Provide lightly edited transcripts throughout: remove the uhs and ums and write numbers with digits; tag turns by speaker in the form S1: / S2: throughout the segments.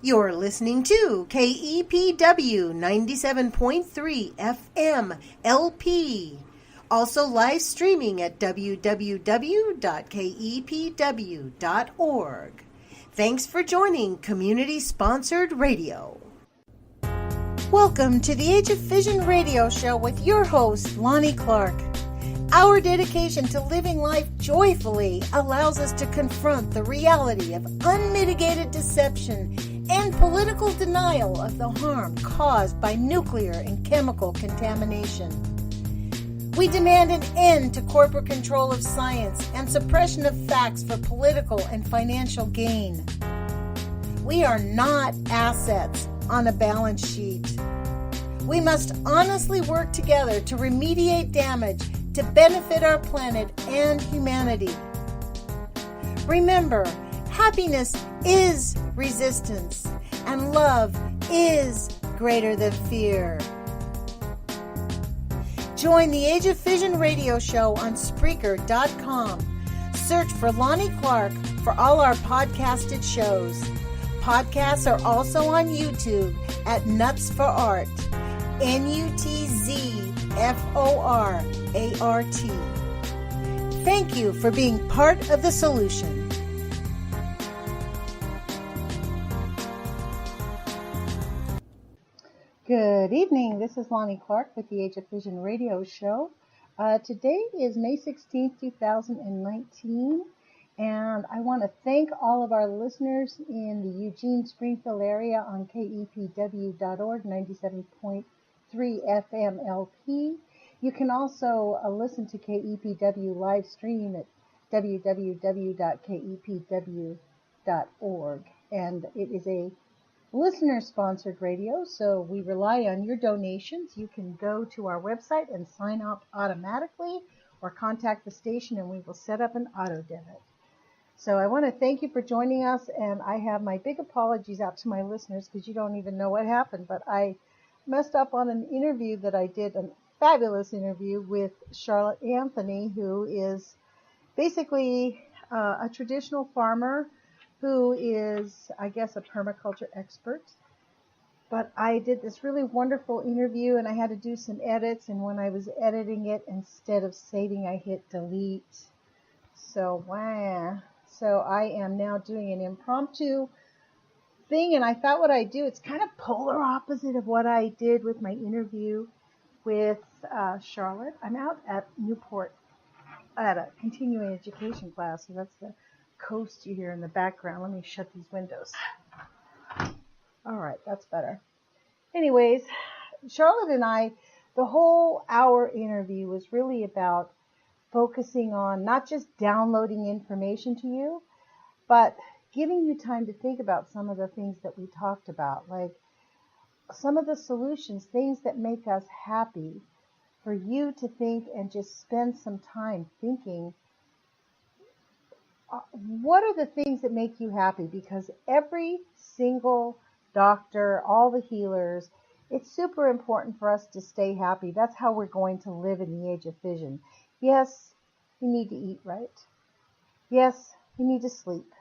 S1: You're listening to KEPW 97.3 FM LP. Also live streaming at www.kepw.org. Thanks for joining Community-Sponsored Radio. Welcome to the Age of Vision radio show with your host, Lonnie Clark. Our dedication to living life joyfully allows us to confront the reality of unmitigated deception and political denial of the harm caused by nuclear and chemical contamination. We demand an end to corporate control of science and suppression of facts for political and financial gain. We are not assets on a balance sheet. We must honestly work together to remediate damage to benefit our planet and humanity. Remember, happiness is resistance, and love is greater than fear. Join the Age of Vision radio show on Spreaker.com. Search for Lonnie Clark for all our podcasted shows. Podcasts are also on YouTube at Nuts for Art, NUTZFORART. Thank you for being part of the solution. Good evening. This is Lonnie Clark with the Age of Vision radio show. Today is May 16th, 2019, and I want to thank all of our listeners in the Eugene-Springfield area on KEPW.org, 97.3 FM LP. You can also listen to KEPW live stream at www.kepw.org, and it is a listener-sponsored radio, so we rely on your donations. You can go to our website and sign up automatically, or contact the station and we will set up an auto debit. So I want to thank you for joining us, and I have my big apologies out to my listeners because you don't even know what happened, but I messed up on an interview that I did, a fabulous interview with Charlotte Anthony, who is basically a traditional farmer who is, I guess, a permaculture expert. But I did this really wonderful interview, and I had to do some edits, and when I was editing it, instead of saving, I hit delete. So, wow. So I am now doing an impromptu thing, and I thought what I'd do, it's kind of polar opposite of what I did with my interview with Charlotte. I'm out at Newport at a continuing education class, so that's the coast you hear in the background. Let me shut these windows. All right, that's better. Anyways, Charlotte and I, the whole hour interview was really about focusing on not just downloading information to you, but giving you time to think about some of the things that we talked about, like some of the solutions, things that make us happy, for you to think and just spend some time thinking, what are the things that make you happy? Because every single doctor, all the healers, it's super important for us to stay happy. That's how we're going to live in the Age of Vision. Yes, we need to eat right. Yes, we need to sleep.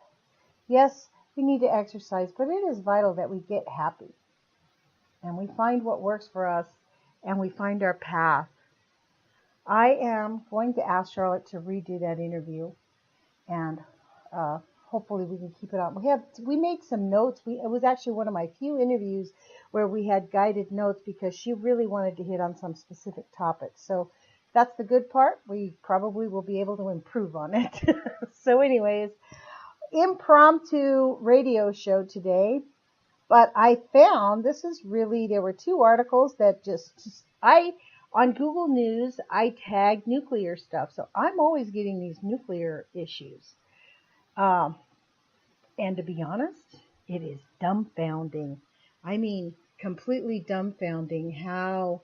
S1: Yes, we need to exercise, but it is vital that we get happy and we find what works for us and we find our path. I am going to ask Charlotte to redo that interview, and hopefully we can keep it on. We made some notes. It was actually one of my few interviews where we had guided notes because she really wanted to hit on some specific topics. So that's the good part. We probably will be able to improve on it. So anyways, impromptu radio show today. But I found there were two articles that on Google News, I tagged nuclear stuff. So I'm always getting these nuclear issues. And to be honest, it is dumbfounding. I mean, completely dumbfounding how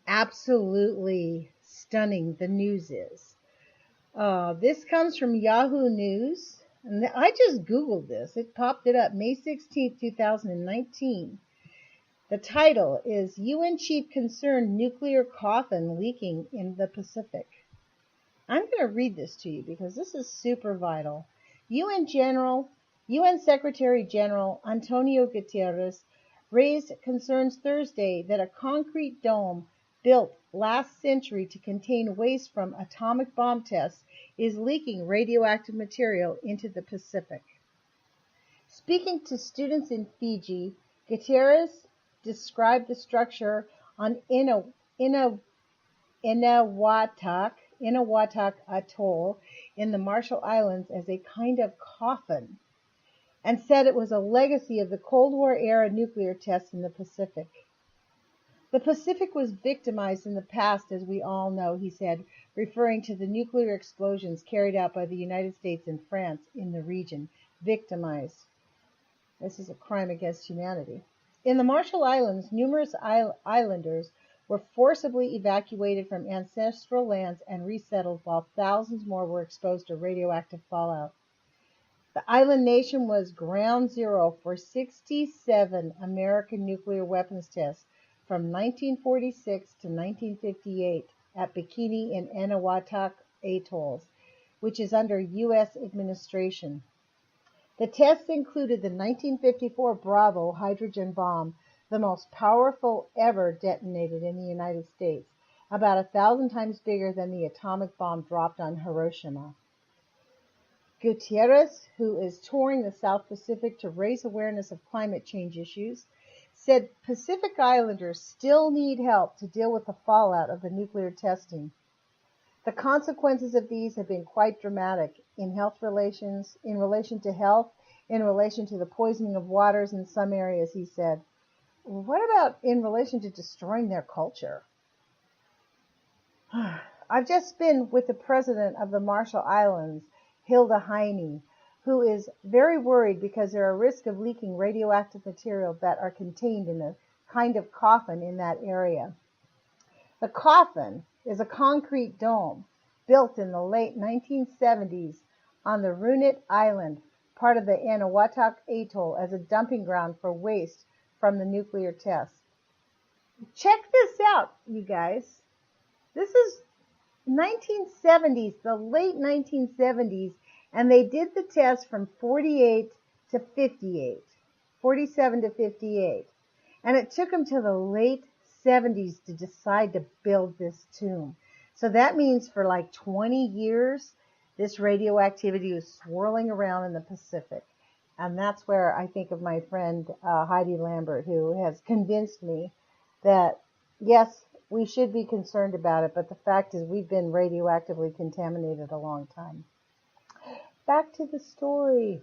S1: absolutely stunning the news is. This comes from Yahoo News. And I just Googled this. It popped it up May 16th, 2019. The title is UN Chief Concerned Nuclear Coffin Leaking in the Pacific. I'm going to read this to you because this is super vital. UN General UN Secretary General Antonio Guterres raised concerns Thursday that a concrete dome built last century to contain waste from atomic bomb tests is leaking radioactive material into the Pacific. Speaking to students in Fiji, Guterres described the structure on Inawatak Atoll in the Marshall Islands as a kind of coffin, and said it was a legacy of the Cold War-era nuclear tests in the Pacific. The Pacific was victimized in the past, as we all know, he said, referring to the nuclear explosions carried out by the United States and France in the region. Victimized. This is a crime against humanity. In the Marshall Islands, numerous islanders were forcibly evacuated from ancestral lands and resettled, while thousands more were exposed to radioactive fallout. The island nation was ground zero for 67 American nuclear weapons tests from 1946 to 1958 at Bikini and Eniwetok atolls, which is under U.S. administration. The tests included the 1954 Bravo hydrogen bomb, the most powerful ever detonated in the United States, about 1,000 times bigger than the atomic bomb dropped on Hiroshima. Guterres, who is touring the South Pacific to raise awareness of climate change issues, said Pacific Islanders still need help to deal with the fallout of the nuclear testing. The consequences of these have been quite dramatic in relation to health, in relation to the poisoning of waters in some areas, he said. What about in relation to destroying their culture? I've just been with the president of the Marshall Islands, Hilda Heine, who is very worried because there are risks of leaking radioactive material that are contained in a kind of coffin in that area. The coffin is a concrete dome built in the late 1970s on the Runit Island, part of the Eniwetok Atoll, as a dumping ground for waste from the nuclear tests. Check this out, you guys. This is 1970s, the late 1970s, and they did the test from 48 to 58, 47 to 58. And it took them to the late 70s to decide to build this tomb. So that means for like 20 years, this radioactivity was swirling around in the Pacific. And that's where I think of my friend Heidi Lambert, who has convinced me that, yes, we should be concerned about it, but the fact is we've been radioactively contaminated a long time. Back to the story.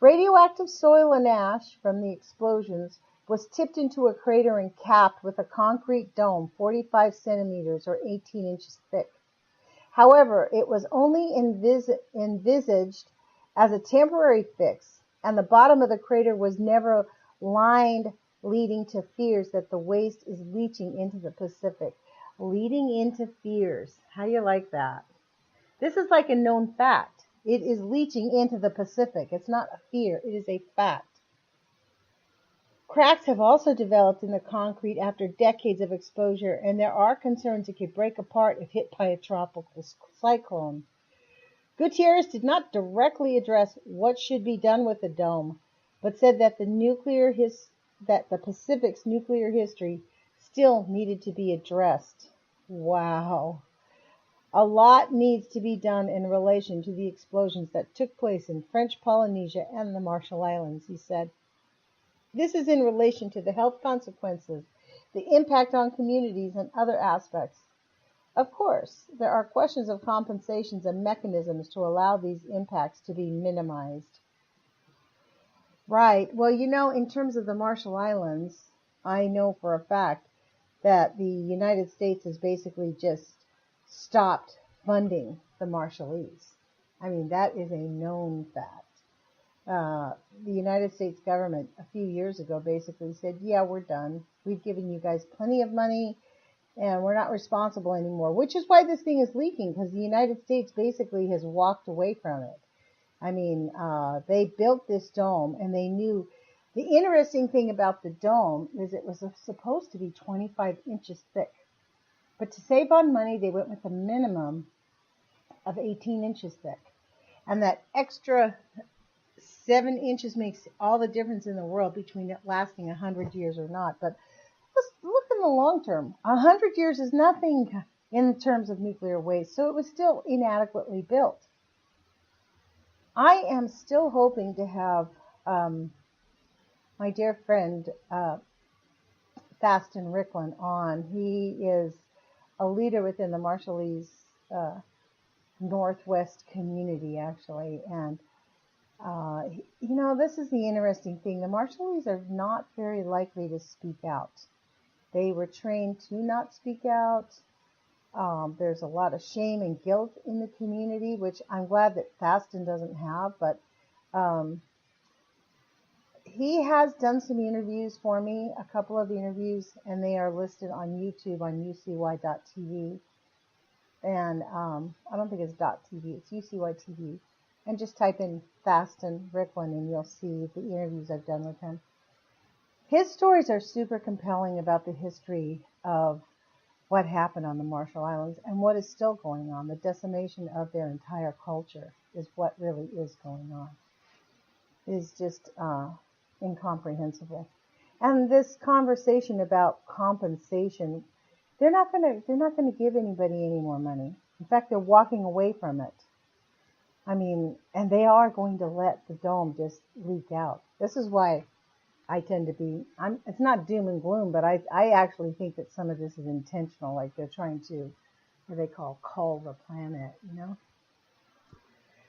S1: Radioactive soil and ash from the explosions was tipped into a crater and capped with a concrete dome 45 centimeters or 18 inches thick. However, it was only envisaged as a temporary fix, and the bottom of the crater was never lined, leading to fears that the waste is leaching into the Pacific. Leading into fears. How do you like that? This is like a known fact. It is leaching into the Pacific. It's not a fear. It is a fact. Cracks have also developed in the concrete after decades of exposure, and there are concerns it could break apart if hit by a tropical cyclone. Gutierrez did not directly address what should be done with the dome, but said that the Pacific's nuclear history still needed to be addressed. Wow. A lot needs to be done in relation to the explosions that took place in French Polynesia and the Marshall Islands, he said. This is in relation to the health consequences, the impact on communities, and other aspects. Of course, there are questions of compensations and mechanisms to allow these impacts to be minimized. Right. Well, in terms of the Marshall Islands, I know for a fact that the United States has basically just stopped funding the Marshallese. I mean, that is a known fact. The United States government a few years ago basically said, yeah, we're done. We've given you guys plenty of money and we're not responsible anymore, which is why this thing is leaking, because the United States basically has walked away from it. I mean, they built this dome and they knew. The interesting thing about the dome is it was supposed to be 25 inches thick. But to save on money, they went with a minimum of 18 inches thick. And that extra 7 inches makes all the difference in the world between it lasting 100 years or not. But let's look in the long term. 100 years is nothing in terms of nuclear waste, so it was still inadequately built. I am still hoping to have my dear friend Faston Ricklin on. He is a leader within the Marshallese Northwest community, actually, and this is the interesting thing. The Marshallese are not very likely to speak out. They were trained to not speak out. There's a lot of shame and guilt in the community, which I'm glad that Faston doesn't have, but he has done some interviews for me, a couple of interviews, and they are listed on YouTube on ucy.tv. And I don't think it's .tv, it's ucy.tv. And just type in Faston Ricklin and you'll see the interviews I've done with him. His stories are super compelling about the history of what happened on the Marshall Islands and what is still going on. The decimation of their entire culture is what really is going on. It is just incomprehensible. And this conversation about compensation, they're not going to give anybody any more money. In fact, they're walking away from it. I mean, and they are going to let the dome just leak out. This is why I tend to be, it's not doom and gloom, but I actually think that some of this is intentional, like they're trying to, what they call, cull the planet,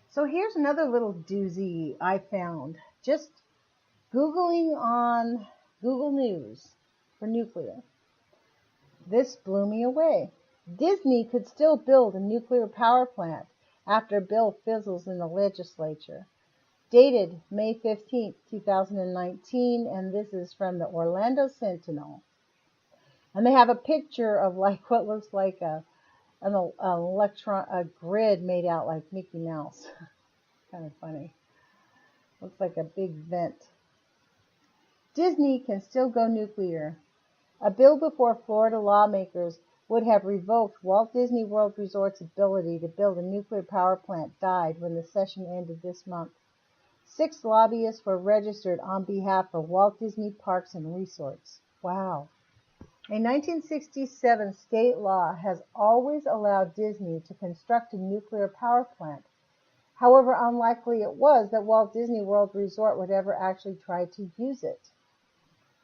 S1: So here's another little doozy I found. Just Googling on Google News for nuclear. This blew me away. Disney could still build a nuclear power plant after a bill fizzles in the legislature. Dated May 15, 2019, and this is from the Orlando Sentinel. And they have a picture of like what looks like a grid made out like Mickey Mouse. Kind of funny. Looks like a big vent. Disney can still go nuclear. A bill before Florida lawmakers would have revoked Walt Disney World Resort's ability to build a nuclear power plant died when the session ended this month. 6 lobbyists were registered on behalf of Walt Disney Parks and Resorts. Wow. A 1967 state law has always allowed Disney to construct a nuclear power plant. However, unlikely it was that Walt Disney World Resort would ever actually try to use it.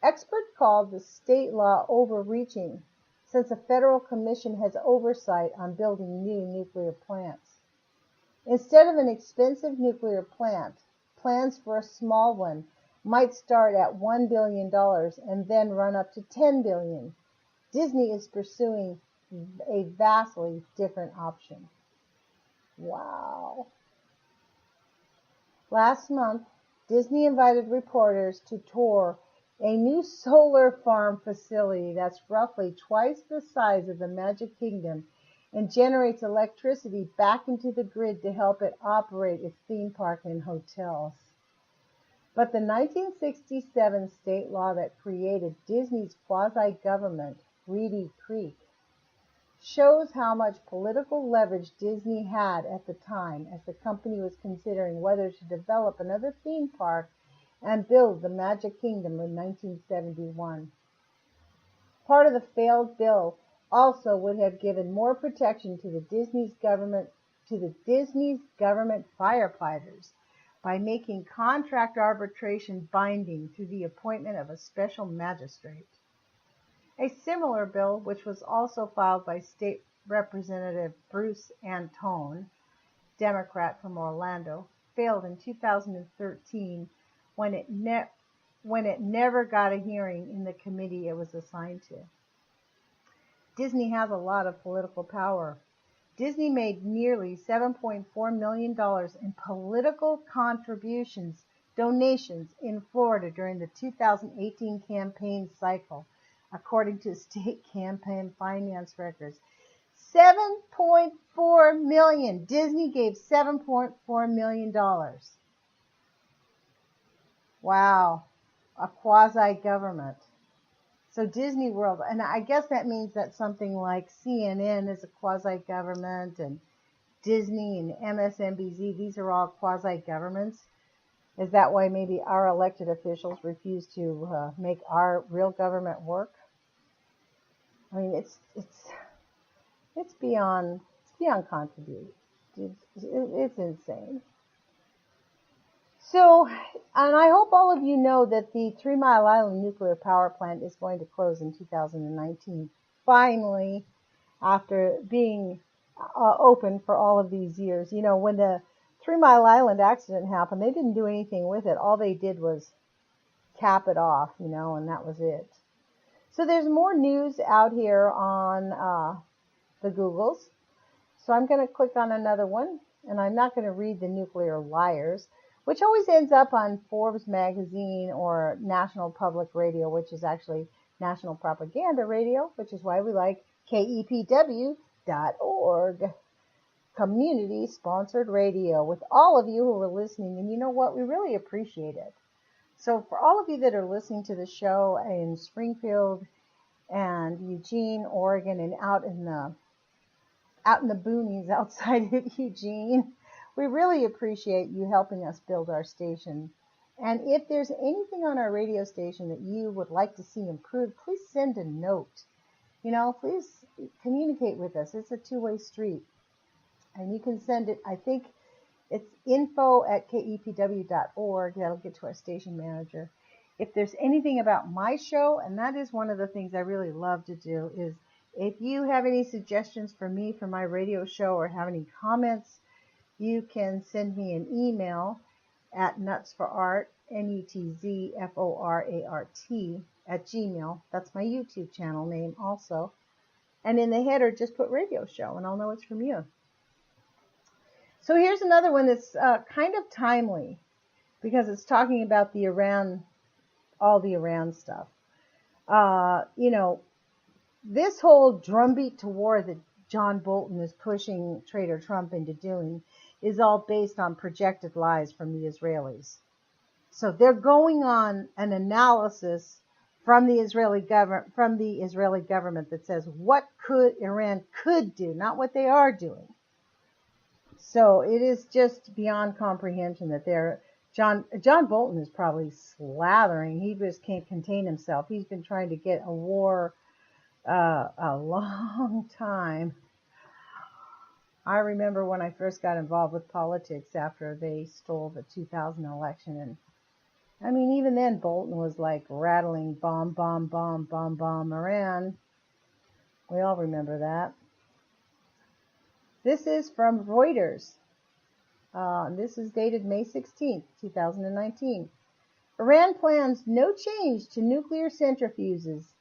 S1: Experts called the state law overreaching, since a federal commission has oversight on building new nuclear plants. Instead of an expensive nuclear plant, plans for a small one might start at $1 billion and then run up to $10 billion. Disney is pursuing a vastly different option. Wow. Last month, Disney invited reporters to tour a new solar farm facility that's roughly twice the size of the Magic Kingdom and generates electricity back into the grid to help it operate its theme park and hotels. But the 1967 state law that created Disney's quasi-government, Reedy Creek, shows how much political leverage Disney had at the time as the company was considering whether to develop another theme park and build the Magic Kingdom in 1971. Part of the failed bill also would have given more protection to the Disney's government firefighters by making contract arbitration binding through the appointment of a special magistrate. A similar bill, which was also filed by State Representative Bruce Antone, Democrat from Orlando, failed in 2013 when it never got a hearing in the committee it was assigned to. Disney has a lot of political power. Disney made nearly $7.4 million in political donations in Florida during the 2018 campaign cycle, according to state campaign finance records. $7.4 million. Disney gave $7.4 million. Wow. A quasi-government. So Disney World, and I guess that means that something like CNN is a quasi-government, and Disney and MSNBC, these are all quasi-governments. Is that why maybe our elected officials refuse to make our real government work? I mean, it's beyond contribute. It's insane. So, and I hope all of you know that the 3 Mile Island nuclear power plant is going to close in 2019. Finally, after being open for all of these years. You know, when the 3 Mile Island accident happened, they didn't do anything with it. All they did was cap it off, you know, and that was it. So there's more news out here on the Googles. So I'm going to click on another one, and I'm not going to read the nuclear liars, which always ends up on Forbes magazine or National Public Radio, which is actually National Propaganda Radio, which is why we like KEPW.org, community-sponsored radio, with all of you who are listening. And you know what? We really appreciate it. So for all of you that are listening to the show in Springfield and Eugene, Oregon, and out in the boonies outside of Eugene, we really appreciate you helping us build our station. And if there's anything on our radio station that you would like to see improved, please send a note. You know, please communicate with us. It's a two-way street. And you can send it, I think it's info@kepw.org. That'll get to our station manager. If there's anything about my show, and that is one of the things I really love to do, is if you have any suggestions for me for my radio show or have any comments, you can send me an email at nutsforart, NUTZFORART, @gmail. That's my YouTube channel name also. And in the header, just put radio show, and I'll know it's from you. So here's another one that's kind of timely, because it's talking about the Iran, all the Iran stuff. You know, this whole drumbeat to war that John Bolton is pushing Trader Trump into doing is all based on projected lies from the Israelis. So they're going on an analysis from the Israeli government that says what Iran could do, not what they are doing. So it is just beyond comprehension that John Bolton is probably slathering. He just can't contain himself. He's been trying to get a war a long time. I remember when I first got involved with politics after they stole the 2000 election, and I mean, even then Bolton was like rattling bomb, bomb, bomb, bomb, bomb Iran. We all remember that. This is from Reuters. This is dated May 16th, 2019. Iran plans no change to nuclear centrifuges,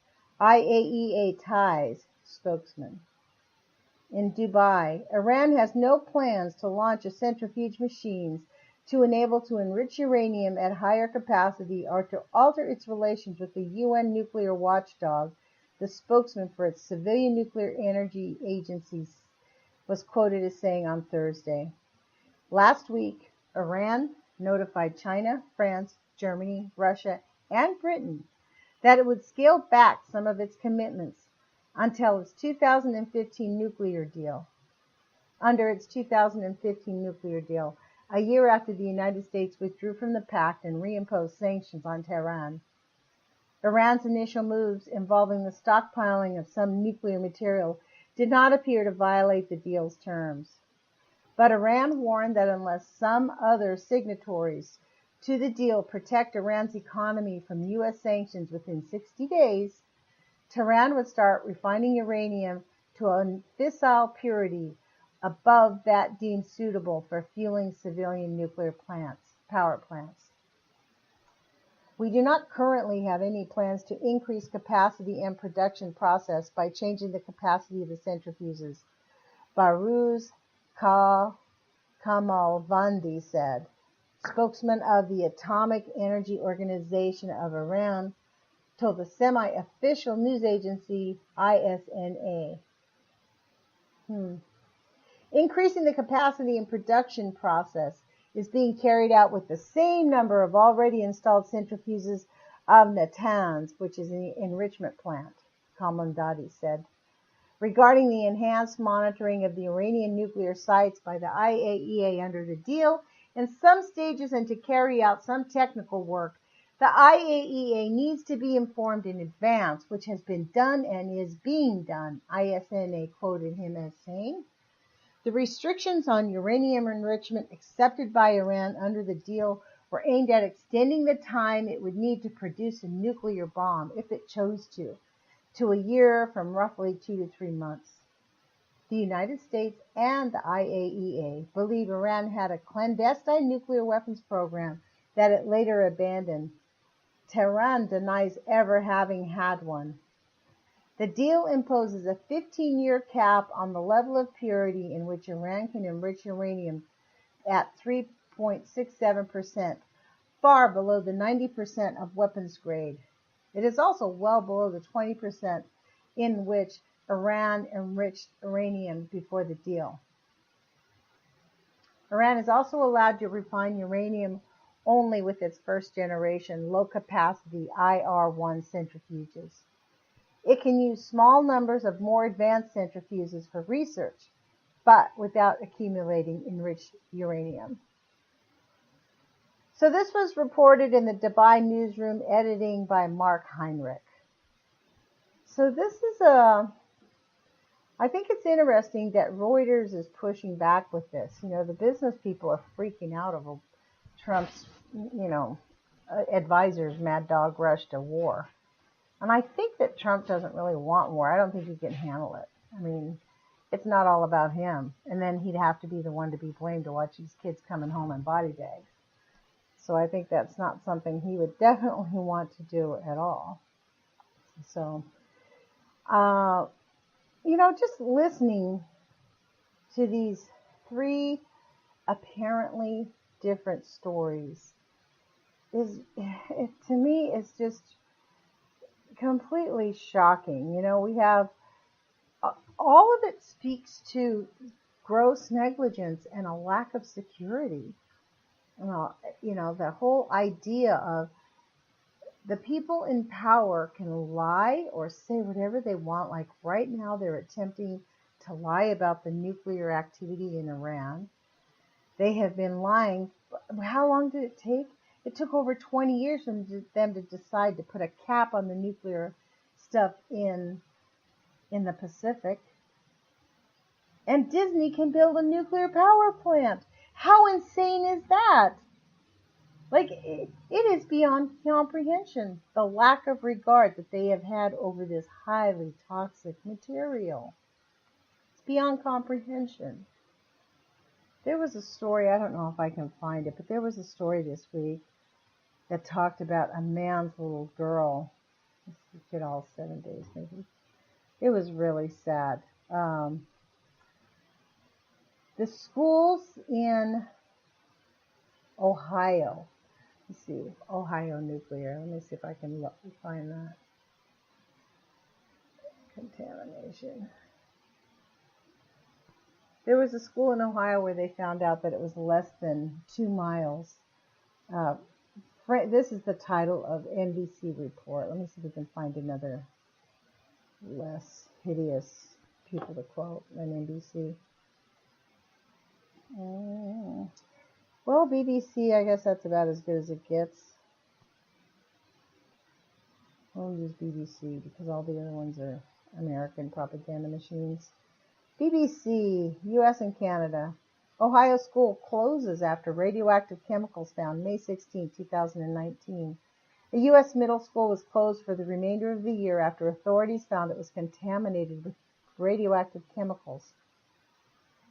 S1: IAEA ties, spokesman. In Dubai, Iran has no plans to launch a centrifuge machines to enable to enrich uranium at higher capacity or to alter its relations with the UN nuclear watchdog. The spokesman for its civilian nuclear energy agency was quoted as saying on Thursday. Last week, Iran notified China, France, Germany, Russia, and Britain that it would scale back some of its commitments until its 2015 nuclear deal. Under its 2015 nuclear deal, a year after the United States withdrew from the pact and reimposed sanctions on Tehran. Iran's initial moves involving the stockpiling of some nuclear material did not appear to violate the deal's terms. But Iran warned that unless some other signatories to the deal protect Iran's economy from U.S. sanctions within 60 days, Tehran would start refining uranium to a fissile purity above that deemed suitable for fueling civilian nuclear power plants. We do not currently have any plans to increase capacity and production process by changing the capacity of the centrifuges, Bahruz Kamalvandi said, spokesman of the Atomic Energy Organization of Iran, told the semi-official news agency ISNA. Increasing the capacity and production process is being carried out with the same number of already installed centrifuges of Natanz, which is an enrichment plant, Kamandadi said. Regarding the enhanced monitoring of the Iranian nuclear sites by the IAEA under the deal, in some stages and to carry out some technical work, the IAEA needs to be informed in advance, which has been done and is being done, ISNA quoted him as saying. The restrictions on uranium enrichment accepted by Iran under the deal were aimed at extending the time it would need to produce a nuclear bomb, if it chose to a year from roughly 2 to 3 months. The United States and the IAEA believe Iran had a clandestine nuclear weapons program that it later abandoned. Tehran denies ever having had one. The deal imposes a 15-year cap on the level of purity in which Iran can enrich uranium at 3.67%, far below the 90% of weapons grade. It is also well below the 20% in which Iran enriched uranium before the deal. Iran is also allowed to refine uranium only with its first-generation low-capacity IR-1 centrifuges. It can use small numbers of more advanced centrifuges for research, but without accumulating enriched uranium. So this was reported in the Dubai newsroom, editing by Mark Heinrich. So this is I think it's interesting that Reuters is pushing back with this. You know, the business people are freaking out over Trump's, advisors' mad dog rush to war. And I think that Trump doesn't really want war. I don't think he can handle it. I mean, it's not all about him. And then he'd have to be the one to be blamed to watch these kids coming home in body bags. So I think that's not something he would definitely want to do at all. So, just listening to these three apparently different stories to me, is just completely shocking. We have all of it speaks to gross negligence and a lack of security. The whole idea of the people in power can lie or say whatever they want. Like right now, they're attempting to lie about the nuclear activity in Iran. They have been lying. How long did it take? It took over 20 years for them to decide to put a cap on the nuclear stuff in the Pacific. And Disney can build a nuclear power plant. How insane is that? Like, it is beyond comprehension, the lack of regard that they have had over this highly toxic material. It's beyond comprehension. There was a story, I don't know if I can find it, but there was a story this week that talked about a man's little girl. Let's get all 7 days maybe. It was really sad. The schools in Ohio, let's see, Ohio nuclear. Let me see if I can find that. Contamination. There was a school in Ohio where they found out that it was less than 2 miles. This is the title of NBC report. Let me see if we can find another less hideous people to quote than NBC. Well, BBC, I guess that's about as good as it gets. We'll use BBC because all the other ones are American propaganda machines. BBC, U.S. and Canada. Ohio school closes after radioactive chemicals found May 16, 2019. A U.S. middle school was closed for the remainder of the year after authorities found it was contaminated with radioactive chemicals.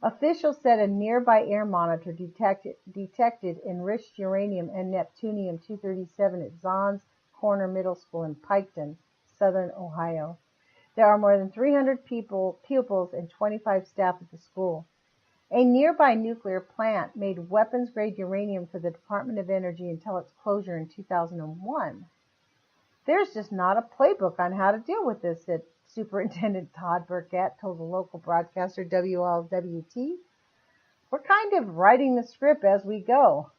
S1: Officials said a nearby air monitor detected enriched uranium and neptunium-237 at Zahns Corner Middle School in Piketon, southern Ohio. There are more than 300 pupils and 25 staff at the school. A nearby nuclear plant made weapons-grade uranium for the Department of Energy until its closure in 2001. There's just not a playbook on how to deal with this, said Superintendent Todd Burkett told the local broadcaster WLWT. We're kind of writing the script as we go.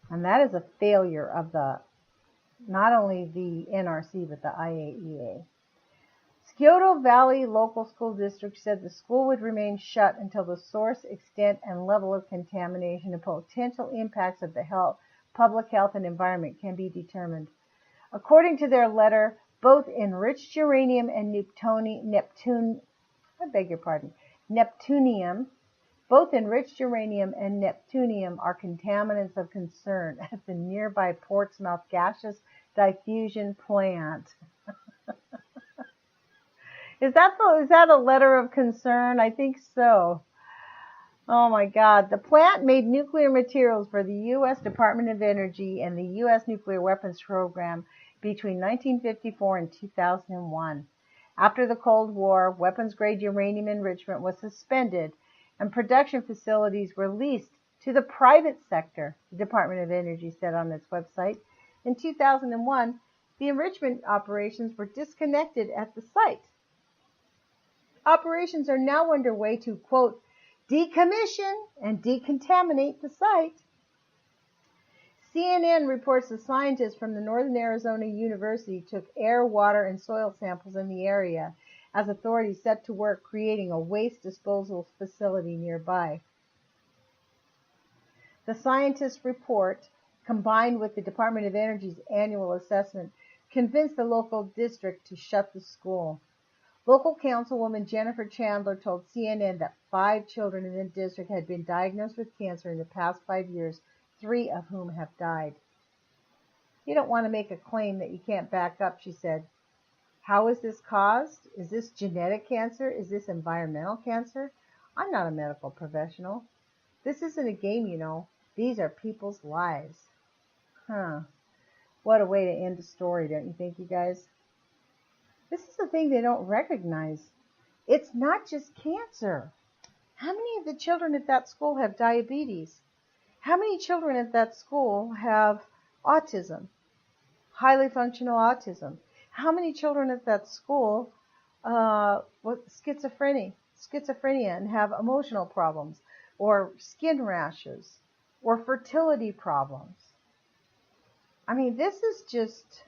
S1: And that is a failure of not only the NRC, but the IAEA. Scioto Valley Local School District said the school would remain shut until the source, extent, and level of contamination and potential impacts of the public health and environment can be determined. According to their letter, both enriched uranium and neptunium, both enriched uranium and neptunium are contaminants of concern at the nearby Portsmouth gaseous diffusion plant. Is that a letter of concern? I think so. Oh my God. The plant made nuclear materials for the U.S. Department of Energy and the U.S. Nuclear Weapons Program between 1954 and 2001. After the Cold War, weapons-grade uranium enrichment was suspended and production facilities were leased to the private sector, the Department of Energy said on its website. In 2001, the enrichment operations were disconnected at the site. Operations are now underway to, quote, decommission and decontaminate the site. CNN reports that scientists from the Northern Arizona University took air, water, and soil samples in the area as authorities set to work creating a waste disposal facility nearby. The scientists' report, combined with the Department of Energy's annual assessment, convinced the local district to shut the school. Local councilwoman Jennifer Chandler told CNN that 5 children in the district had been diagnosed with cancer in the past 5 years, 3 of whom have died. You don't want to make a claim that you can't back up, she said. How is this caused? Is this genetic cancer? Is this environmental cancer? I'm not a medical professional. This isn't a game, you know. These are people's lives. What a way to end a story, don't you think, you guys? This is the thing they don't recognize. It's not just cancer. How many of the children at that school have diabetes? How many children at that school have autism, highly functional autism? How many children at that school schizophrenia and have emotional problems or skin rashes or fertility problems? I mean, this is just,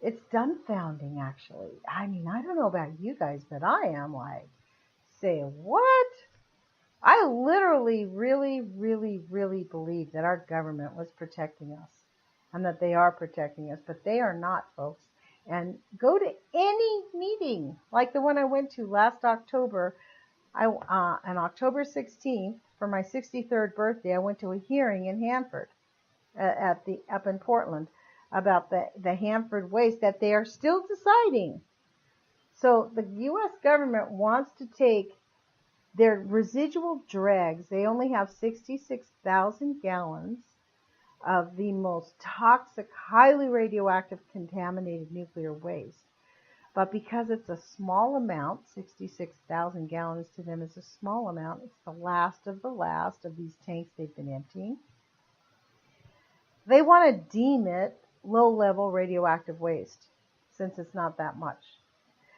S1: it's dumbfounding, actually. I mean, I don't know about you guys, but I am like, say what? I literally, really, really, really believe that our government was protecting us and that they are protecting us, but they are not, folks. And go to any meeting, like the one I went to last October, on October 16th, for my 63rd birthday, I went to a hearing in Hanford, up in Portland, about the Hanford waste that they are still deciding. So the U.S. government wants to take their residual dregs. They only have 66,000 gallons of the most toxic, highly radioactive, contaminated nuclear waste. But because it's a small amount, 66,000 gallons to them is a small amount. It's the last of these tanks they've been emptying. They want to deem it low-level radioactive waste, since it's not that much.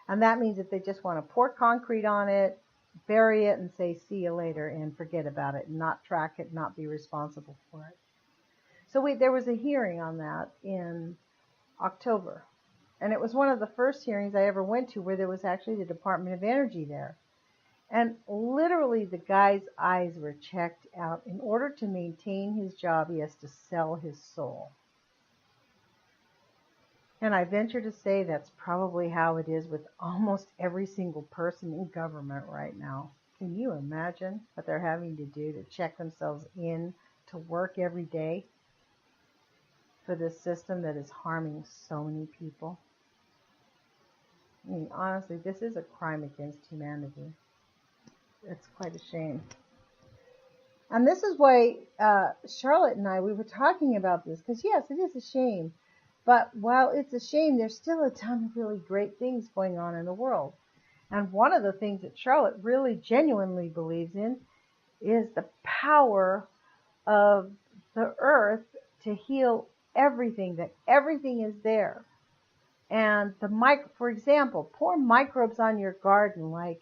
S1: And that means that they just want to pour concrete on it, bury it, and say, see you later, and forget about it, and not track it, not be responsible for it. So there was a hearing on that in October. And it was one of the first hearings I ever went to where there was actually the Department of Energy there. And literally the guy's eyes were checked out. In order to maintain his job, he has to sell his soul. And I venture to say that's probably how it is with almost every single person in government right now. Can you imagine what they're having to do to check themselves in to work every day for this system that is harming so many people? I mean, honestly, this is a crime against humanity. It's quite a shame. And this is why Charlotte and we were talking about this, because yes, it is a shame. But while it's a shame, there's still a ton of really great things going on in the world. And one of the things that Charlotte really genuinely believes in is the power of the earth to heal everything, that everything is there. And for example, pour microbes on your garden, like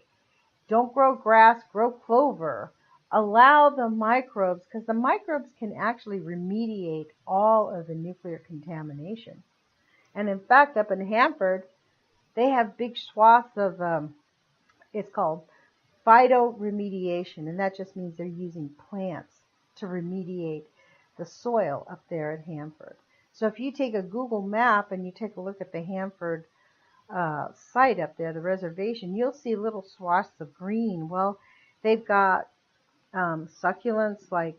S1: don't grow grass, grow clover. Allow the microbes, because the microbes can actually remediate all of the nuclear contamination. And in fact, up in Hanford, They have big swaths of, it's called phytoremediation, and that just means they're using plants to remediate the soil up there at Hanford. So if you take a Google map and you take a look at the Hanford site up there, the reservation, you'll see little swaths of green. Well, they've got succulents like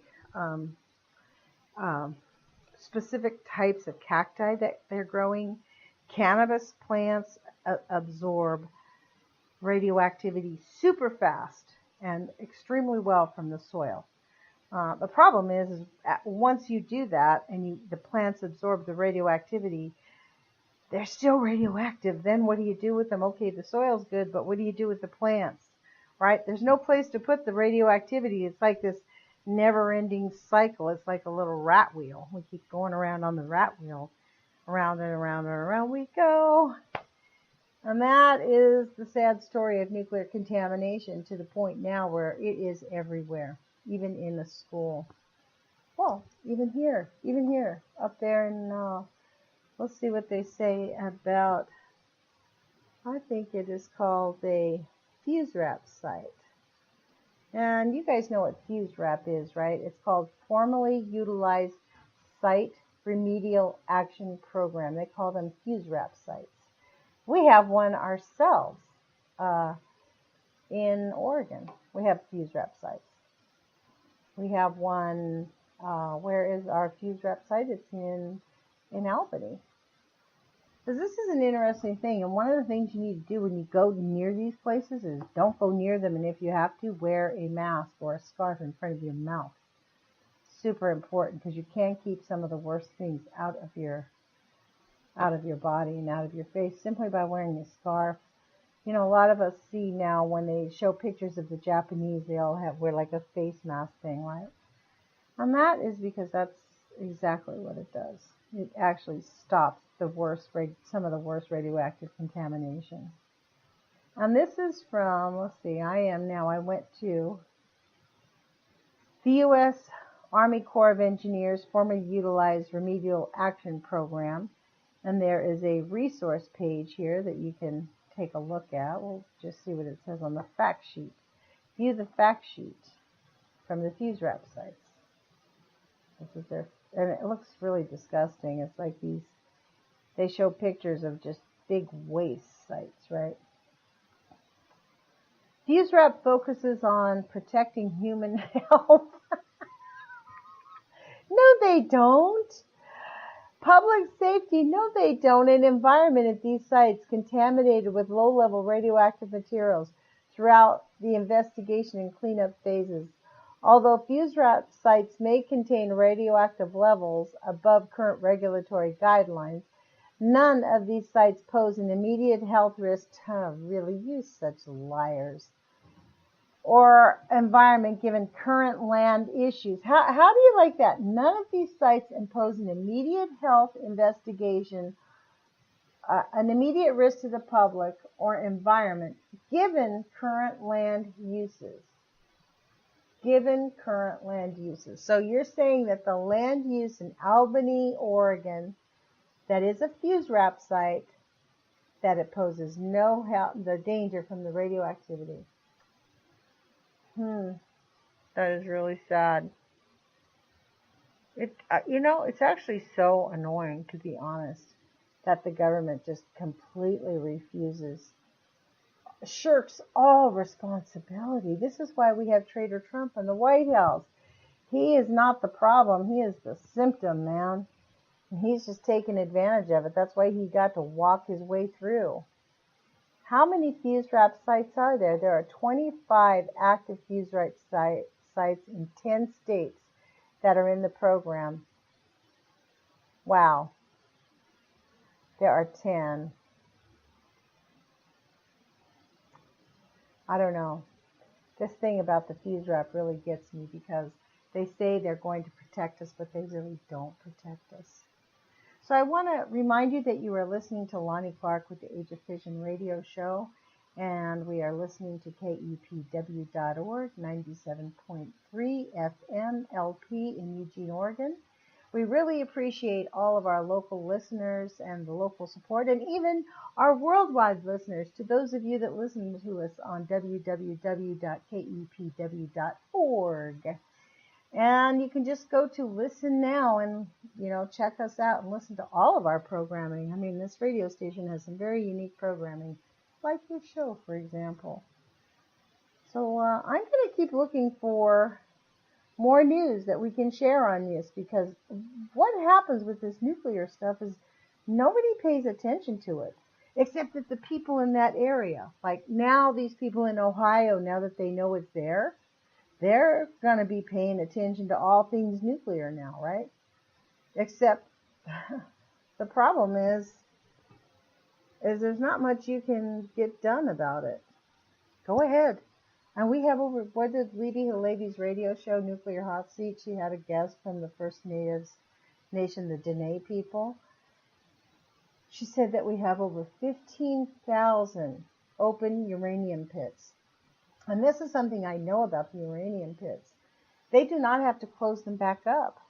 S1: specific types of cacti that they're growing. Cannabis plants absorb radioactivity super fast and extremely well from the soil. The problem is once you do that and the plants absorb the radioactivity, they're still radioactive. Then what do you do with them? Okay, the soil's good, but what do you do with the plants? Right? There's no place to put the radioactivity. It's like this never-ending cycle. It's like a little rat wheel. We keep going around on the rat wheel. Around and around and around we go. And that is the sad story of nuclear contamination, to the point now where it is everywhere, even in the school. Well, even here, up there in, let's see what they say about, I think it is called a fuse wrap site. And you guys know what fuse wrap is, right? It's called Formally Utilized Site Remedial Action Program. They call them fuse wrap sites. We have one ourselves in Oregon. We have fuse wrap sites. We have one, where is our fuse wrap site? It's in Albany. Because this is an interesting thing, and one of the things you need to do when you go near these places is don't go near them, and if you have to, wear a mask or a scarf in front of your mouth. Super important, because you can keep some of the worst things out of your body and out of your face simply by wearing a scarf. You know, a lot of us see now when they show pictures of the Japanese, they all wear like a face mask thing, right? And that is because that's exactly what it does. It actually stops some of the worst radioactive contamination. And this is from, let's see, I went to the U.S. Army Corps of Engineers Formerly Utilized Remedial Action Program. And there is a resource page here that you can take a look at. We'll just see what it says on the fact sheet. View the fact sheet from the fuse wrap sites. This is and it looks really disgusting. It's like they show pictures of just big waste sites, right? Fuse wrap focuses on protecting human health. No, they don't. Public safety, no they don't. An environment at these sites contaminated with low-level radioactive materials throughout the investigation and cleanup phases. Although fuse wrap sites may contain radioactive levels above current regulatory guidelines, none of these sites pose an immediate health risk. Really, you such liars. Or environment given current land issues. How do you like that? None of these sites impose an immediate health investigation, an immediate risk to the public or environment given current land uses. Given current land uses. So you're saying that the land use in Albany, Oregon, that is a fuse wrap site, that it poses no health, the danger from the radioactivity. That is really sad. It's actually so annoying, to be honest, that the government just completely shirks all responsibility. This is why we have Trader Trump in the White House. He is not the problem. He is the symptom, man. And he's just taking advantage of it. That's why he got to walk his way through. How many fuse wrap sites are there? There are 25 active fuse wrap sites in 10 states that are in the program. Wow. There are 10. I don't know. This thing about the fuse wrap really gets me, because they say they're going to protect us, but they really don't protect us. So I want to remind you that you are listening to Lonnie Clark with the Age of Fission radio show, and we are listening to KEPW.org, 97.3 FM LP in Eugene, Oregon. We really appreciate all of our local listeners and the local support, and even our worldwide listeners. To those of you that listen to us on www.kepw.org. And you can just go to Listen Now and, check us out and listen to all of our programming. I mean, this radio station has some very unique programming, like your show, for example. So I'm going to keep looking for more news that we can share on this, because what happens with this nuclear stuff is nobody pays attention to it, except that the people in that area. Like now, these people in Ohio, now that they know it's there, they're going to be paying attention to all things nuclear now, right? Except the problem is there's not much you can get done about it. Go ahead. And we have what did Libby Halevi's radio show, Nuclear Hot Seat, she had a guest from the First Nation, the Dene people. She said that we have over 15,000 open uranium pits. And this is something I know about the uranium pits. They do not have to close them back up.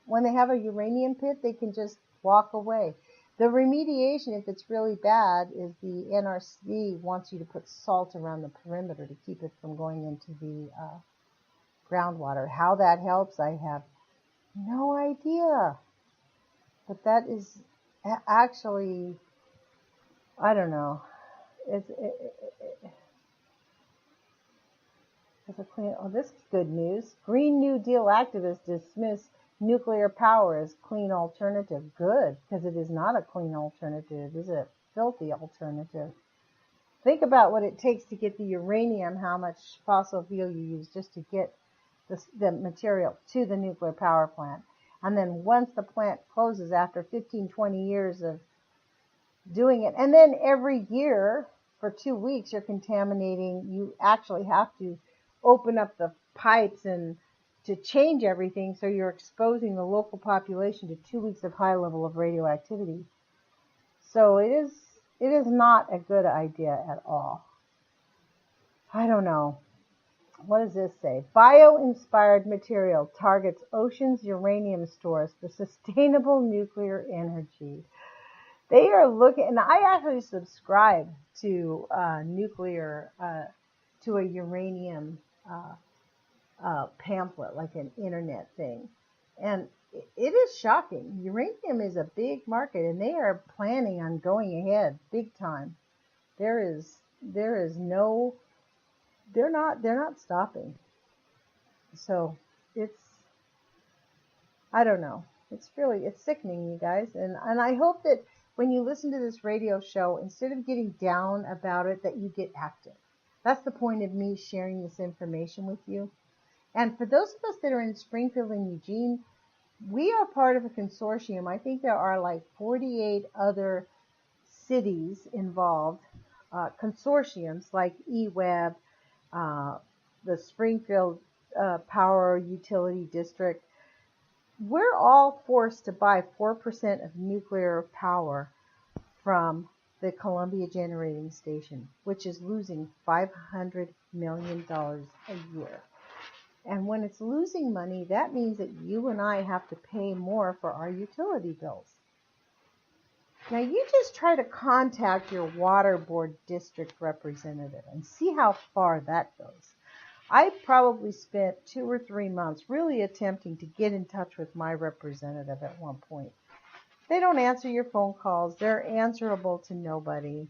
S1: When they have a uranium pit, they can just walk away. The remediation, if it's really bad, is the NRC wants you to put salt around the perimeter to keep it from going into the groundwater. How that helps, I have no idea. But that is actually, I don't know. It's a clean. Oh, this is good news. Green New Deal activists dismiss nuclear power as clean alternative. Good, because it is not a clean alternative. It is a filthy alternative. Think about what it takes to get the uranium, how much fossil fuel you use just to get the material to the nuclear power plant. And then once the plant closes after 15, 20 years of doing it, and then every year for 2 weeks you're contaminating, you actually have to open up the pipes and to change everything, so you're exposing the local population to 2 weeks of high level of radioactivity. So it is not a good idea at all. I don't know. What does this say? Bio-inspired material targets ocean's uranium stores for sustainable nuclear energy. They are looking, and I actually subscribe to to a uranium pamphlet, like an internet thing. And it is shocking. Uranium is a big market, and they are planning on going ahead big time. They're not stopping. So I don't know. It's sickening, you guys. And I hope that when you listen to this radio show, instead of getting down about it, that you get active. That's the point of me sharing this information with you. And for those of us that are in Springfield and Eugene, we are part of a consortium. I think there are like 48 other cities involved, consortiums like eWeb, the Springfield Power Utility District. We're all forced to buy 4% of nuclear power from the Columbia Generating Station, which is losing $500 million a year. And when it's losing money, that means that you and I have to pay more for our utility bills. Now, you just try to contact your water board district representative and see how far that goes. I probably spent 2 or 3 months really attempting to get in touch with my representative at one point. They don't answer your phone calls. They're answerable to nobody.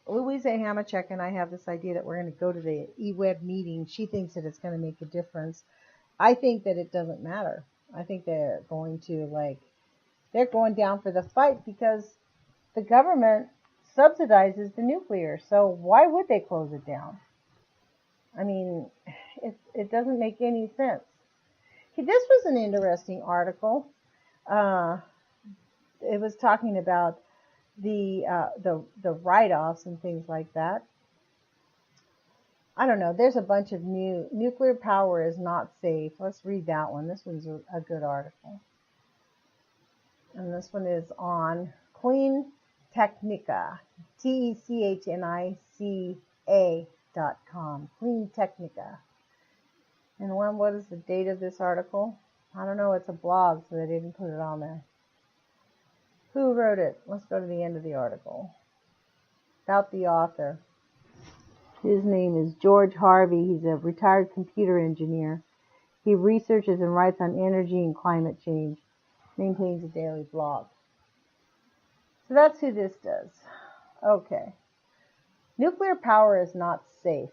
S1: Louisa Hamachek and I have this idea that we're going to go to the eWeb meeting. She thinks that it's going to make a difference. I think that it doesn't matter. I think they're going down for the fight because the government subsidizes the nuclear. So why would they close it down? I mean, it doesn't make any sense. This was an interesting article. It was talking about the write-offs and things like that. I don't know. There's a bunch of nuclear power is not safe. Let's read that one. This one's a good article. And this one is on Clean Technica, TECHNICA.com. Clean Technica. And what is the date of this article? I don't know, it's a blog, so they didn't put it on there. Who wrote it? Let's go to the end of the article. About the author. His name is George Harvey. He's a retired computer engineer. He researches and writes on energy and climate change. Maintains a daily blog. So that's who this does. Okay. Nuclear power is not safe.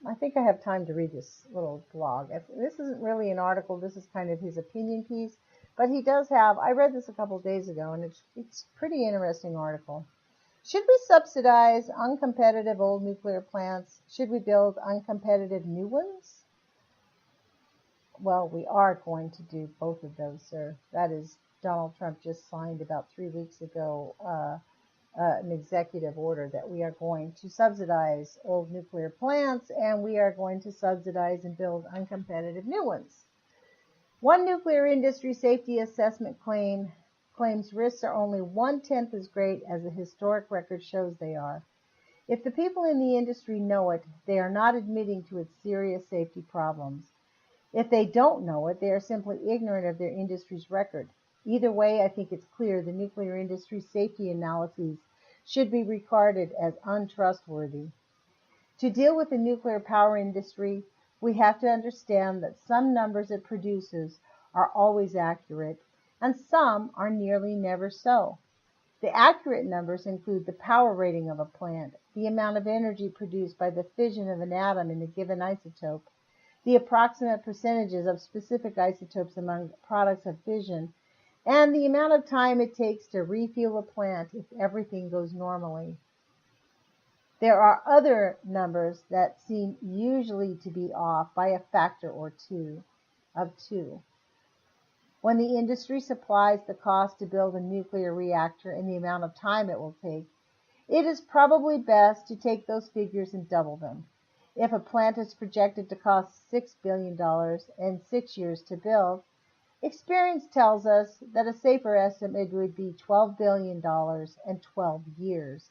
S1: I think I have time to read this little blog. This isn't really an article. This is kind of his opinion piece. But he does have, I read this a couple of days ago, and it's a pretty interesting article. Should we subsidize uncompetitive old nuclear plants? Should we build uncompetitive new ones? Well, we are going to do both of those, sir. That is, Donald Trump just signed about 3 weeks ago an executive order that we are going to subsidize old nuclear plants, and we are going to subsidize and build uncompetitive new ones. One nuclear industry safety assessment claims risks are only 1/10 as great as the historic record shows they are. If the people in the industry know it, they are not admitting to its serious safety problems. If they don't know it, they are simply ignorant of their industry's record. Either way, I think it's clear the nuclear industry's safety analyses should be regarded as untrustworthy. To deal with the nuclear power industry, we have to understand that some numbers it produces are always accurate, and some are nearly never so. The accurate numbers include the power rating of a plant, the amount of energy produced by the fission of an atom in a given isotope, the approximate percentages of specific isotopes among products of fission, and the amount of time it takes to refuel a plant if everything goes normally. There are other numbers that seem usually to be off by a factor or two. When the industry supplies the cost to build a nuclear reactor and the amount of time it will take, it is probably best to take those figures and double them. If a plant is projected to cost $6 billion and 6 years to build, experience tells us that a safer estimate would be $12 billion and 12 years.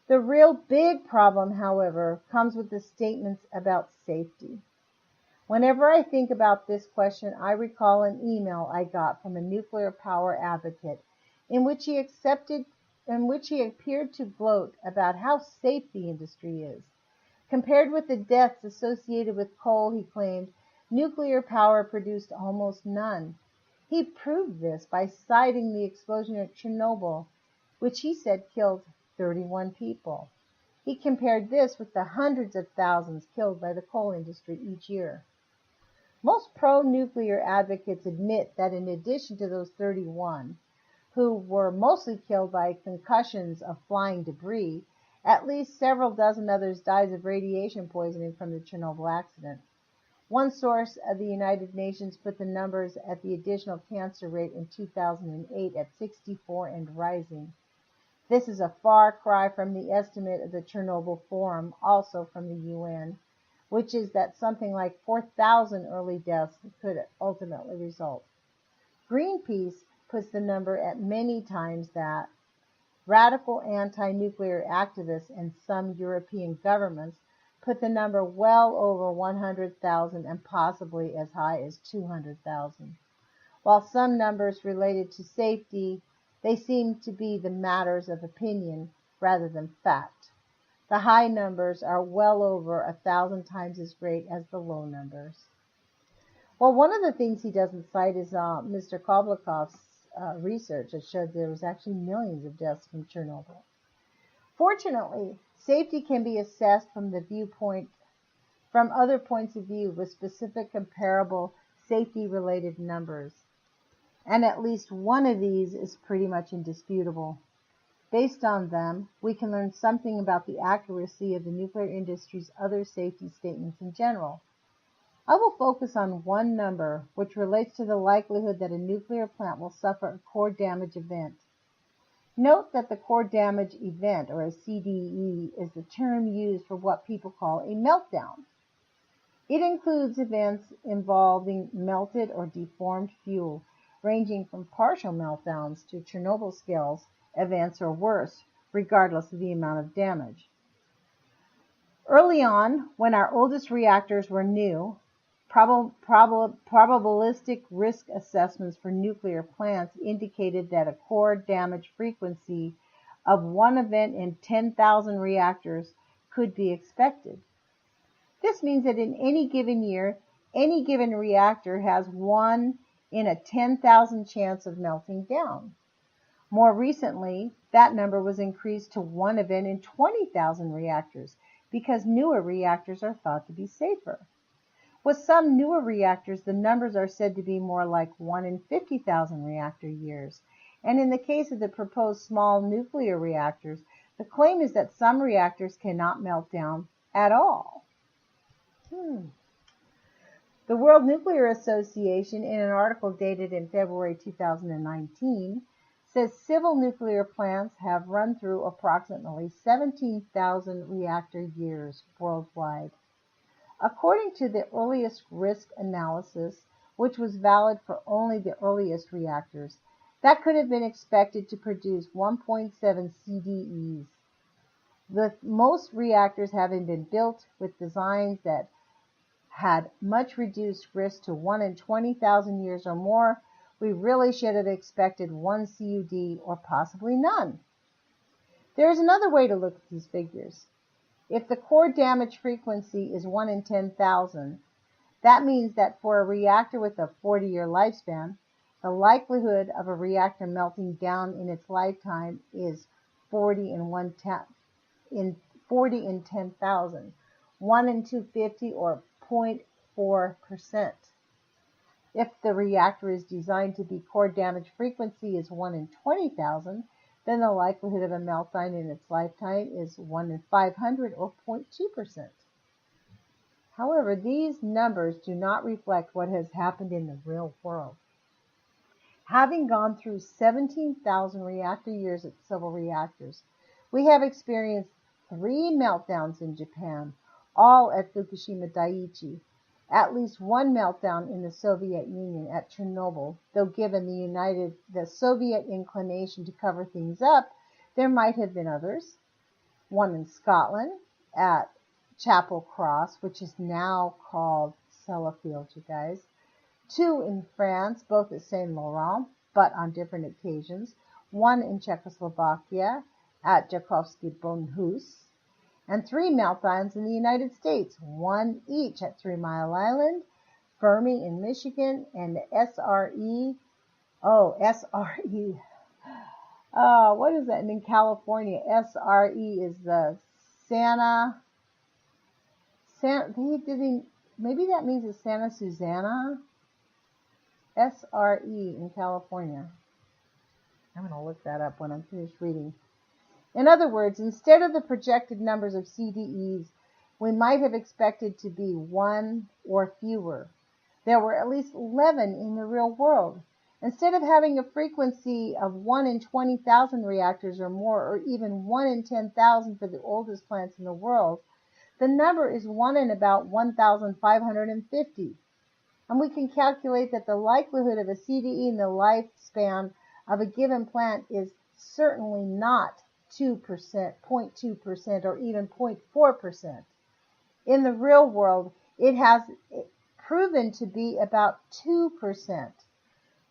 S1: The real big problem, however, comes with the statements about safety. Whenever I think about this question, I recall an email I got from a nuclear power advocate in which he appeared to gloat about how safe the industry is. Compared with the deaths associated with coal, he claimed, nuclear power produced almost none. He proved this by citing the explosion at Chernobyl, which he said killed 31 people. He compared this with the hundreds of thousands killed by the coal industry each year. Most pro-nuclear advocates admit that in addition to those 31, who were mostly killed by concussions of flying debris, at least several dozen others died of radiation poisoning from the Chernobyl accident. One source of the United Nations put the numbers at the additional cancer rate in 2008 at 64 and rising. This is a far cry from the estimate of the Chernobyl Forum, also from the UN, which is that something like 4,000 early deaths could ultimately result. Greenpeace puts the number at many times that. Radical anti-nuclear activists and some European governments put the number well over 100,000 and possibly as high as 200,000. While some numbers related to safety, they seem to be the matters of opinion rather than fact. The high numbers are well over 1,000 times as great as the low numbers. Well, one of the things he doesn't cite is Mr. Koblikov's research that showed there was actually millions of deaths from Chernobyl. Fortunately, safety can be assessed from other points of view with specific comparable safety-related numbers. And at least one of these is pretty much indisputable. Based on them, we can learn something about the accuracy of the nuclear industry's other safety statements in general. I will focus on one number, which relates to the likelihood that a nuclear plant will suffer a core damage event. Note that the core damage event, or a CDE, is the term used for what people call a meltdown. It includes events involving melted or deformed fuel, ranging from partial meltdowns to Chernobyl scale events or worse, regardless of the amount of damage. Early on, when our oldest reactors were new, Probabilistic risk assessments for nuclear plants indicated that a core damage frequency of one event in 10,000 reactors could be expected. This means that in any given year, any given reactor has 1 in a 10,000 chance of melting down. More recently, that number was increased to 1 event in 20,000 reactors because newer reactors are thought to be safer. With some newer reactors, the numbers are said to be more like 1 in 50,000 reactor years. And in the case of the proposed small nuclear reactors, the claim is that some reactors cannot melt down at all. The World Nuclear Association, in an article dated in February 2019, says civil nuclear plants have run through approximately 17,000 reactor years worldwide. According to the earliest risk analysis, which was valid for only the earliest reactors, that could have been expected to produce 1.7 CDEs. With most reactors having been built with designs that had much reduced risk to 1 in 20,000 years or more, we really should have expected 1 CUD or possibly none. There is another way to look at these figures. If the core damage frequency is 1 in 10,000, that means that for a reactor with a 40-year lifespan, the likelihood of a reactor melting down in its lifetime is 40 in 10,000, 1 in 250 or 0.4%. If the reactor is designed to be core damage frequency is 1 in 20,000, then the likelihood of a meltdown in its lifetime is 1 in 500 or 0.2%. However, these numbers do not reflect what has happened in the real world. Having gone through 17,000 reactor years at civil reactors, we have experienced 3 meltdowns in Japan, all at Fukushima Daiichi, at least 1 meltdown in the Soviet Union at Chernobyl, though given the Soviet inclination to cover things up, there might have been others. 1 in Scotland at Chapel Cross, which is now called Sellafield, you guys. 2 in France, both at Saint Laurent, but on different occasions. 1 in Czechoslovakia at Jakowski-Bonhus. And 3 meltdowns in the United States, 1 each at 3 Mile Island, Fermi in Michigan, and the SRE. What is that in California? SRE is the maybe that means it's Santa Susana. SRE in California. I'm going to look that up when I'm finished reading. In other words, instead of the projected numbers of CDEs, we might have expected to be 1 or fewer. There were at least 11 in the real world. Instead of having a frequency of 1 in 20,000 reactors or more, or even 1 in 10,000 for the oldest plants in the world, the number is 1 in about 1,550. And we can calculate that the likelihood of a CDE in the lifespan of a given plant is certainly not 2%, 0.2%, or even 0.4%. In the real world, it has proven to be about 2%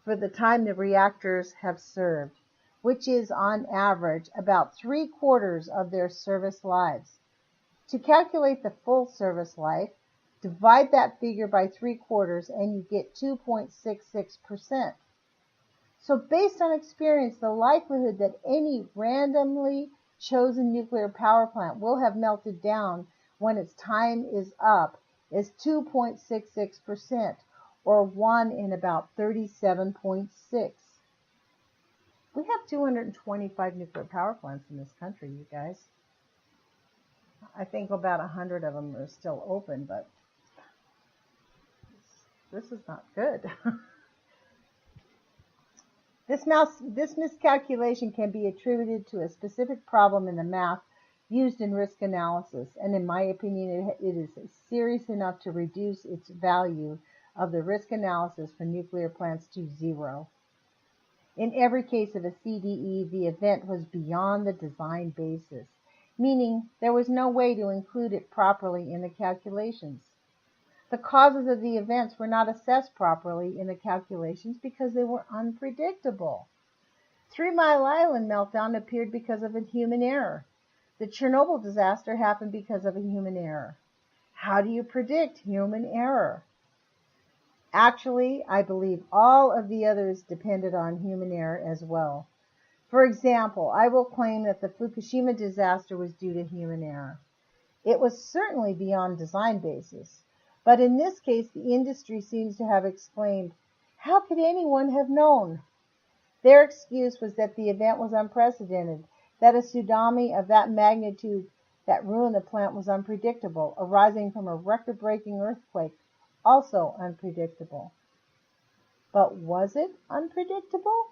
S1: for the time the reactors have served, which is on average about 3/4 of their service lives. To calculate the full service life, divide that figure by 3/4 and you get 2.66%. So based on experience, the likelihood that any randomly chosen nuclear power plant will have melted down when its time is up is 2.66%, or 1 in about 37.6. We have 225 nuclear power plants in this country, you guys. I think about 100 of them are still open, but this is not good. This miscalculation can be attributed to a specific problem in the math used in risk analysis, and in my opinion, it is serious enough to reduce its value of the risk analysis for nuclear plants to 0. In every case of a CDE, the event was beyond the design basis, meaning there was no way to include it properly in the calculations. The causes of the events were not assessed properly in the calculations because they were unpredictable. 3 Mile Island meltdown appeared because of a human error. The Chernobyl disaster happened because of a human error. How do you predict human error? Actually, I believe all of the others depended on human error as well. For example, I will claim that the Fukushima disaster was due to human error. It was certainly beyond design basis, but in this case, the industry seems to have explained, how could anyone have known? Their excuse was that the event was unprecedented, that a tsunami of that magnitude that ruined the plant was unpredictable, arising from a record-breaking earthquake, also unpredictable. But was it unpredictable?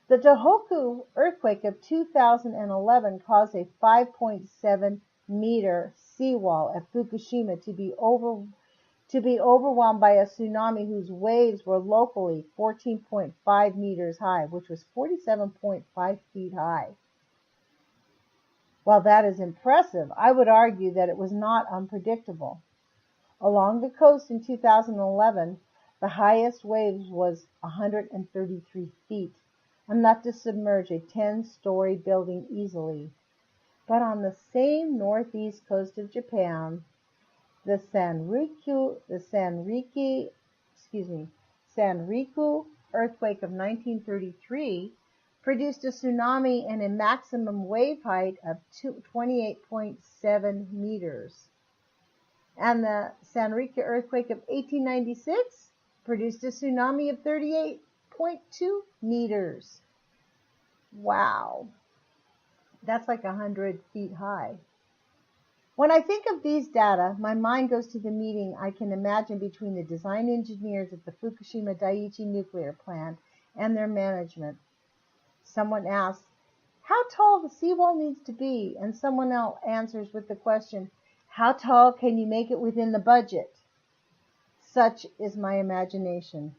S1: The Tohoku earthquake of 2011 caused a 5.7-meter seawall at Fukushima to be overwhelmed by a tsunami whose waves were locally 14.5 meters high, which was 47.5 feet high. While that is impressive, I would argue that it was not unpredictable. Along the coast in 2011, the highest waves was 133 feet, enough to submerge a 10-story building easily. But on the same northeast coast of Japan, the Sanriku earthquake of 1933 produced a tsunami and a maximum wave height of 28.7 meters. And the Sanriku earthquake of 1896 produced a tsunami of 38.2 meters. Wow. That's like 100 feet high. When I think of these data, my mind goes to the meeting I can imagine between the design engineers at the Fukushima Daiichi nuclear plant and their management. Someone asks, how tall the seawall needs to be? And someone else answers with the question, how tall can you make it within the budget? Such is my imagination.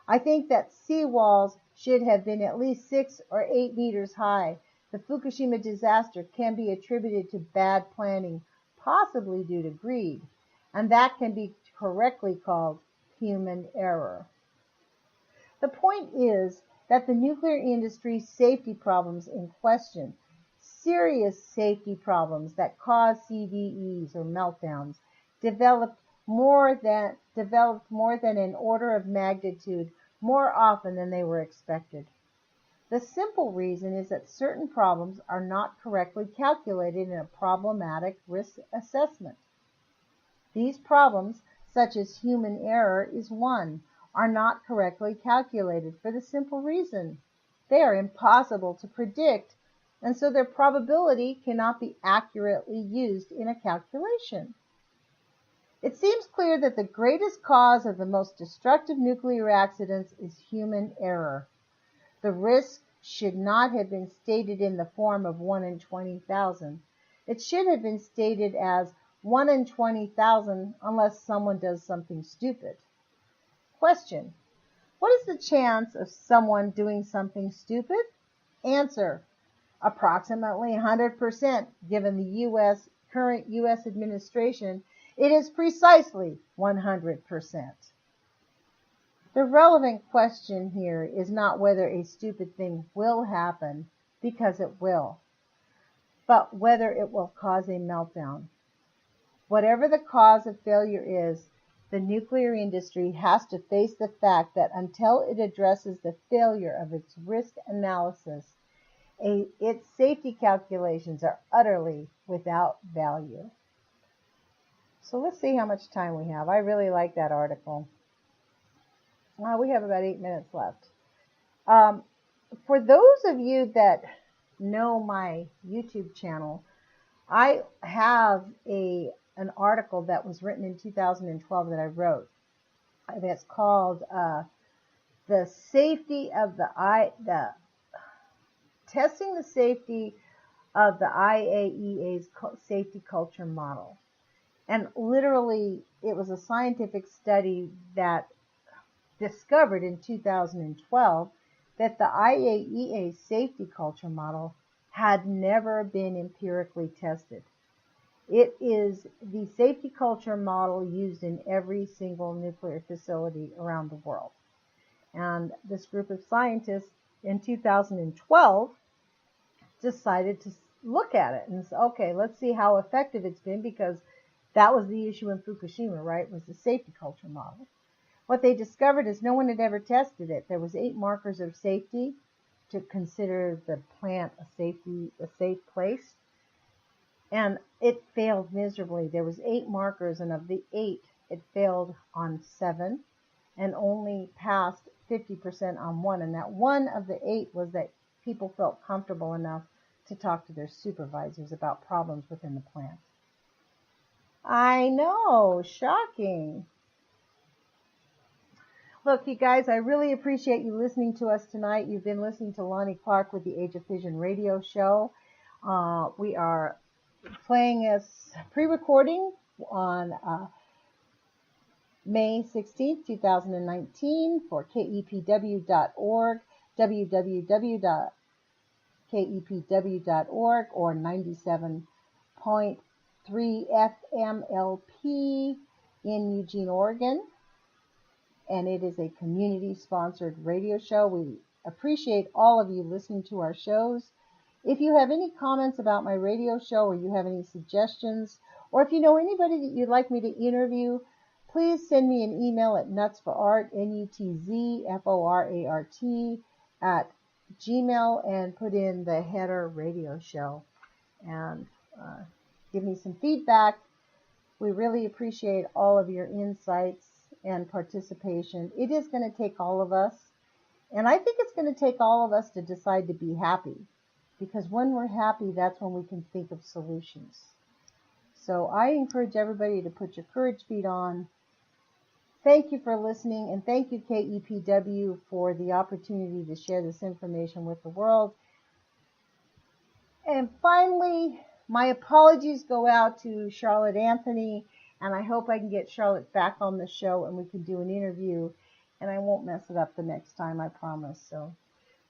S1: I think that seawalls should have been at least 6 or 8 meters high. The Fukushima disaster can be attributed to bad planning, possibly due to greed, and that can be correctly called human error. The point is that the nuclear industry's safety problems in question, serious safety problems that cause CVEs or meltdowns, developed more than an order of magnitude more often than they were expected. The simple reason is that certain problems are not correctly calculated in a problematic risk assessment. These problems, such as human error is one, are not correctly calculated for the simple reason they are impossible to predict, and so their probability cannot be accurately used in a calculation. It seems clear that the greatest cause of the most destructive nuclear accidents is human error. The risk should not have been stated in the form of 1 in 20,000. It should have been stated as 1 in 20,000 unless someone does something stupid. Question: what is the chance of someone doing something stupid? Answer: approximately 100%. Given the current U.S. administration, it is precisely 100%. The relevant question here is not whether a stupid thing will happen, because it will, but whether it will cause a meltdown. Whatever the cause of failure is, the nuclear industry has to face the fact that until it addresses the failure of its risk analysis, its safety calculations are utterly without value. So let's see how much time we have. I really like that article. We have about 8 minutes left. For those of you that know my YouTube channel, I have an article that was written in 2012 that I wrote. That's called "The Safety of the Testing the Safety of the IAEA's Safety Culture Model." And literally, it was a scientific study that discovered in 2012 that the IAEA safety culture model had never been empirically tested. It is the safety culture model used in every single nuclear facility around the world. And this group of scientists in 2012 decided to look at it and say, okay, let's see how effective it's been, because that was the issue in Fukushima, right, was the safety culture model. What they discovered is no one had ever tested it. There was 8 markers of safety to consider the plant a safe place. And it failed miserably. There was 8 markers, and of the 8, it failed on 7 and only passed 50% on 1. And that 1 of the 8 was that people felt comfortable enough to talk to their supervisors about problems within the plant. I know, shocking. Look, you guys, I really appreciate you listening to us tonight. You've been listening to Lonnie Clark with the Age of Fission radio show. We are playing as pre-recording on May 16th, 2019 for kepw.org, www.kepw.org, or 97.3 FM LP in Eugene, Oregon. And it is a community-sponsored radio show. We appreciate all of you listening to our shows. If you have any comments about my radio show, or you have any suggestions, or if you know anybody that you'd like me to interview, please send me an email at nutzforart, nutzforart, at gmail, and put in the header radio show. And give me some feedback. We really appreciate all of your insights and participation. It is going to take all of us, and I think it's going to take all of us to decide to be happy, because when we're happy, that's when we can think of solutions. So I encourage everybody to put your courage feet on. Thank you for listening, and thank you, KEPW, for the opportunity to share this information with the world. And finally, my apologies go out to Charlotte Anthony, and I hope I can get Charlotte back on the show and we can do an interview, and I won't mess it up the next time, I promise. So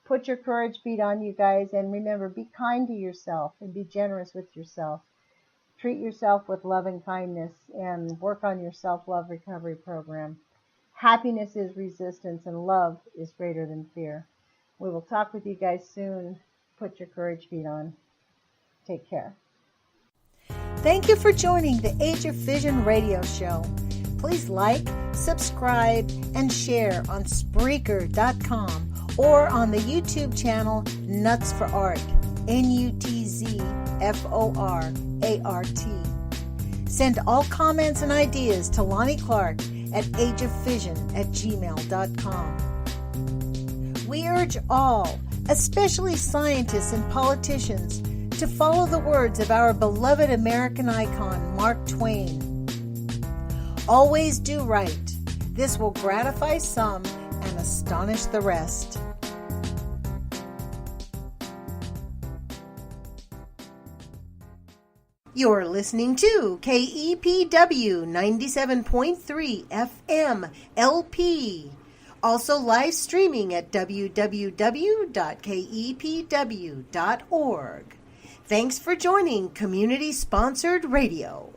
S1: put your courage feet on, you guys, and remember, be kind to yourself and be generous with yourself. Treat yourself with love and kindness, and work on your self-love recovery program. Happiness is resistance, and love is greater than fear. We will talk with you guys soon. Put your courage feet on. Take care. Thank you for joining the Age of Fission radio show. Please like, subscribe, and share on Spreaker.com or on the YouTube channel Nuts for Art, NUTZFORART. Send all comments and ideas to Lonnie Clark at ageoffission@gmail.com. We urge all, especially scientists and politicians, to follow the words of our beloved American icon, Mark Twain. Always do right. This will gratify some and astonish the rest. You're listening to KEPW 97.3 FM LP. Also live streaming at www.kepw.org. Thanks for joining Community Sponsored Radio.